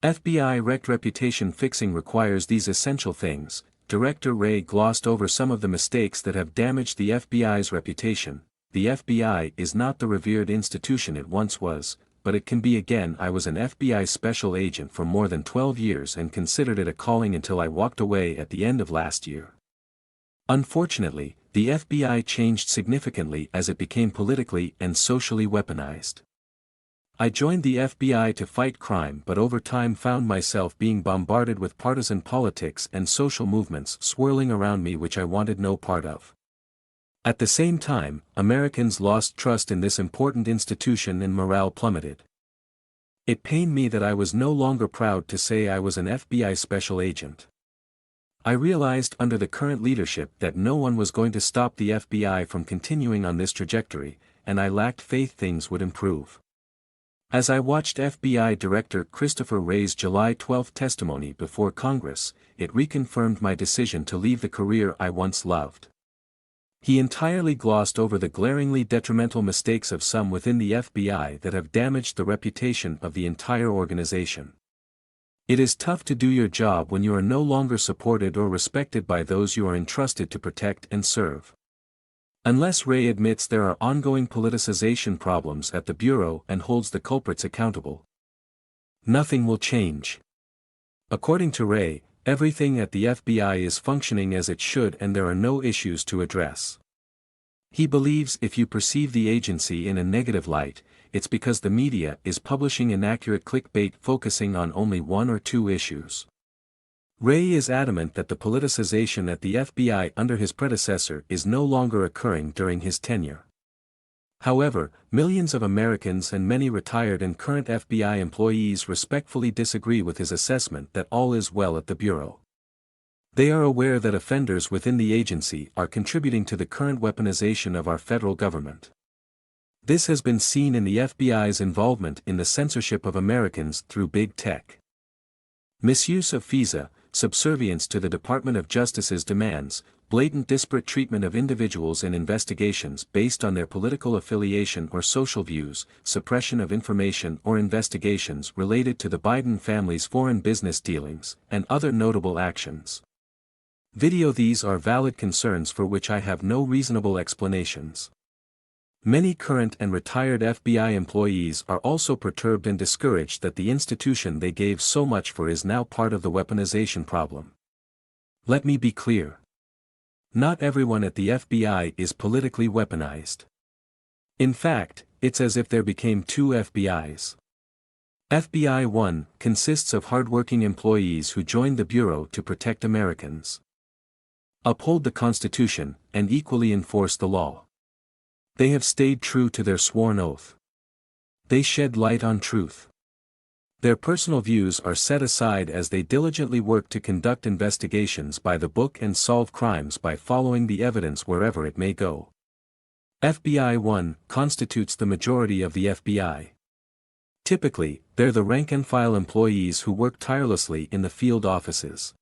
FBI wrecked reputation fixing requires these essential things. Director Wray glossed over some of the mistakes that have damaged the FBI's reputation. The FBI is not the revered institution it once was, but it can be again. I was an FBI special agent for more than 12 years and considered it a calling until I walked away at the end of last year. Unfortunately, the FBI changed significantly as it became politically and socially weaponized. I joined the FBI to fight crime but over time found myself being bombarded with partisan politics and social movements swirling around me which I wanted no part of. At the same time, Americans lost trust in this important institution and morale plummeted. It pained me that I was no longer proud to say I was an FBI special agent. I realized under the current leadership that no one was going to stop the FBI from continuing on this trajectory, and I lacked faith things would improve. As I watched FBI Director Christopher Wray's July 12 testimony before Congress, it reconfirmed my decision to leave the career I once loved. He entirely glossed over the glaringly detrimental mistakes of some within the FBI that have damaged the reputation of the entire organization. It is tough to do your job when you are no longer supported or respected by those you are entrusted to protect and serve. Unless Wray admits there are ongoing politicization problems at the Bureau and holds the culprits accountable, nothing will change. According to Wray, everything at the FBI is functioning as it should and there are no issues to address. He believes if you perceive the agency in a negative light, it's because the media is publishing inaccurate clickbait focusing on only one or two issues. Wray is adamant that the politicization at the FBI under his predecessor is no longer occurring during his tenure. However, millions of Americans and many retired and current FBI employees respectfully disagree with his assessment that all is well at the Bureau. They are aware that offenders within the agency are contributing to the current weaponization of our federal government. This has been seen in the FBI's involvement in the censorship of Americans through big tech. Misuse of FISA, subservience to the Department of Justice's demands, blatant disparate treatment of individuals in investigations based on their political affiliation or social views, suppression of information or investigations related to the Biden family's foreign business dealings, and other notable actions. These are valid concerns for which I have no reasonable explanations. Many current and retired FBI employees are also perturbed and discouraged that the institution they gave so much for is now part of the weaponization problem. Let me be clear. Not everyone at the FBI is politically weaponized. In fact, it's as if there became two FBIs. FBI 1 consists of hardworking employees who joined the Bureau to protect Americans, uphold the Constitution, and equally enforce the law. They have stayed true to their sworn oath. They shed light on truth. Their personal views are set aside as they diligently work to conduct investigations by the book and solve crimes by following the evidence wherever it may go. FBI 1 constitutes the majority of the FBI. Typically, they're the rank-and-file employees who work tirelessly in the field offices.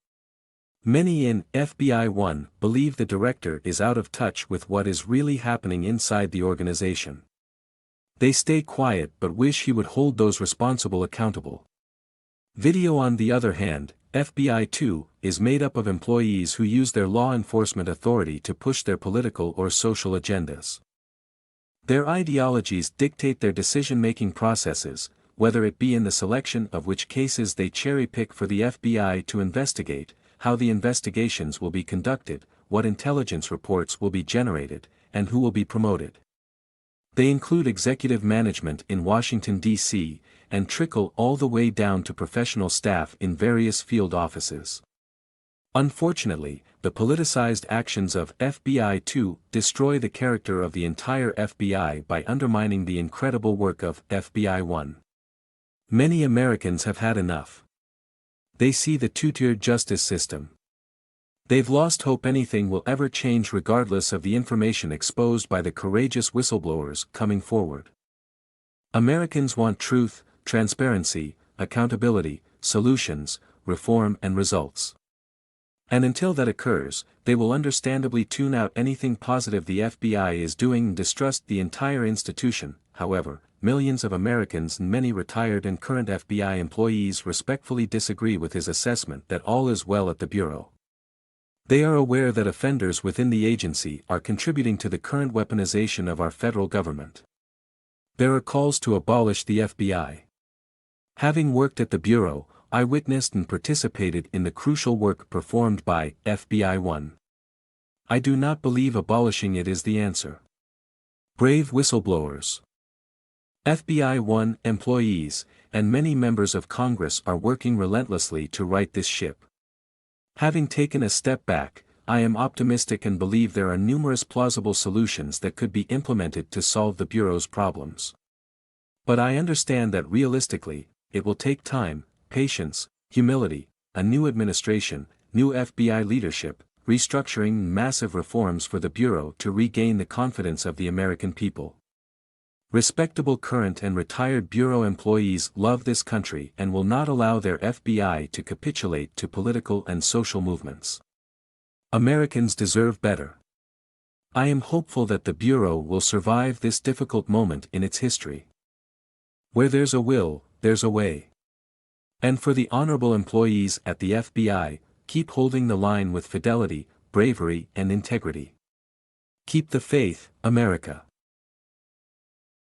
Many in FBI 1 believe the director is out of touch with what is really happening inside the organization. They stay quiet but wish he would hold those responsible accountable. On the other hand, FBI 2 is made up of employees who use their law enforcement authority to push their political or social agendas. Their ideologies dictate their decision-making processes, whether it be in the selection of which cases they cherry-pick for the FBI to investigate, how the investigations will be conducted, what intelligence reports will be generated, and who will be promoted. They include executive management in Washington, D.C., and trickle all the way down to professional staff in various field offices. Unfortunately, the politicized actions of FBI 2 destroy the character of the entire FBI by undermining the incredible work of FBI 1. Many Americans have had enough. They see the two-tiered justice system. They've lost hope anything will ever change regardless of the information exposed by the courageous whistleblowers coming forward. Americans want truth, transparency, accountability, solutions, reform and results. And until that occurs, they will understandably tune out anything positive the FBI is doing and distrust the entire institution. However, millions of Americans and many retired and current FBI employees respectfully disagree with his assessment that all is well at the Bureau. They are aware that offenders within the agency are contributing to the current weaponization of our federal government. There are calls to abolish the FBI. Having worked at the Bureau, I witnessed and participated in the crucial work performed by FBI 1. I do not believe abolishing it is the answer. Brave whistleblowers. FBI 1 employees, and many members of Congress are working relentlessly to right this ship. Having taken a step back, I am optimistic and believe there are numerous plausible solutions that could be implemented to solve the Bureau's problems. But I understand that realistically, it will take time, patience, humility, a new administration, new FBI leadership, restructuring and massive reforms for the Bureau to regain the confidence of the American people. Respectable current and retired Bureau employees love this country and will not allow their FBI to capitulate to political and social movements. Americans deserve better. I am hopeful that the Bureau will survive this difficult moment in its history. Where there's a will, there's a way. And for the honorable employees at the FBI, keep holding the line with fidelity, bravery and integrity. Keep the faith, America.